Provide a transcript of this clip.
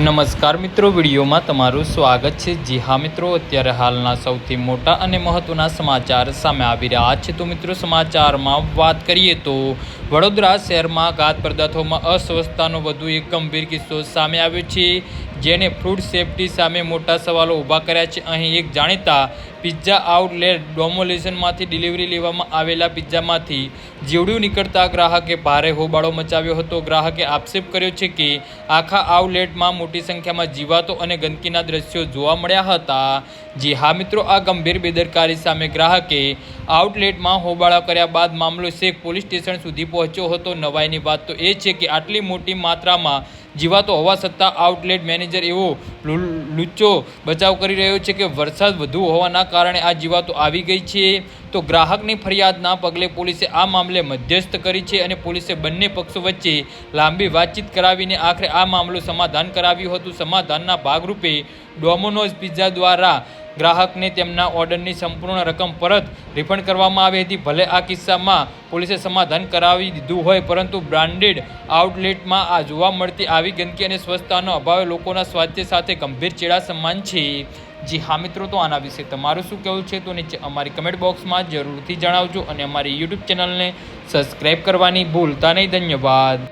નમસ્કાર મિત્રો, વિડીયોમાં તમારું સ્વાગત છે। જી હા મિત્રો, અત્યારે હાલના સૌથી મોટા અને મહત્વના સમાચાર સામે આવી રહ્યા છે। તો મિત્રો, સમાચારમાં વાત કરીએ તો વડોદરા શહેરમાં ઘાત પદાર્થોમાં અસ્વસ્થતાનો વધુ એક ગંભીર કિસ્સો સામે આવ્યો છે, જેને ફૂડ સેફ્ટી સામે મોટા સવાલો ઊભા કર્યા છે। અહીં એક જાણીતા પિઝા આઉટલેટ ડોમોલેશનમાંથી ડિલિવરી લેવામાં આવેલા પિઝામાંથી જીવડું નીકળતા ગ્રાહકે ભારે હોબાળો મચાવ્યો હતો। ગ્રાહકે આક્ષેપ કર્યો છે કે આખા આઉટલેટમાં મોટી સંખ્યામાં જીવાતો અને ગંદકીના દ્રશ્યો જોવા મળ્યા હતા। જી હા મિત્રો, આ ગંભીર બેદરકારી સામે ગ્રાહકે આઉટલેટમાં હોબાળા કર્યા બાદ મામલો શેખ પોલીસ સ્ટેશન સુધી પહોંચ્યો હતો। નવાઈની વાત તો એ છે કે આટલી મોટી માત્રામાં જીવાતો હોવા છતાં આઉટલેટ મેનેજર એવો લુચ્ચો બચાવ કરી રહ્યો છે કે વરસાદ વધુ હોવાના કારણે આ જીવાતો આવી ગઈ છે। તો ગ્રાહકની ફરિયાદના પગલે પોલીસે આ મામલે મધ્યસ્થ કરી છે અને પોલીસે બંને પક્ષો વચ્ચે લાંબી વાતચીત કરાવીને આખરે આ મામલો સમાધાન કરાવ્યું હતું। સમાધાનના ભાગરૂપે ડોમિનોઝ પિઝા દ્વારા ગ્રાહકને તેમના ઓર્ડરની સંપૂર્ણ રકમ પરત રિફંડ કરવામાં આવી હતી। ભલે આ કિસ્સામાં પોલીસે સમાધાન કરાવી દીધું હોય, પરંતુ બ્રાન્ડેડ આઉટલેટમાં આ જોવા મળતી આવી ગંદકી અને સ્વચ્છતાનો અભાવ લોકોના સ્વાસ્થ્ય સાથે ગંભીર ચેડા સમાન છે। જી હા મિત્રો, તો આના વિશે તમારું શું કહેવું છે તો નીચે અમારી કમેન્ટ બોક્સમાં જરૂરથી જણાવજો અને અમારી યુટ્યુબ ચેનલને સબસ્ક્રાઈબ કરવાની ભૂલતા નહીં। ધન્યવાદ।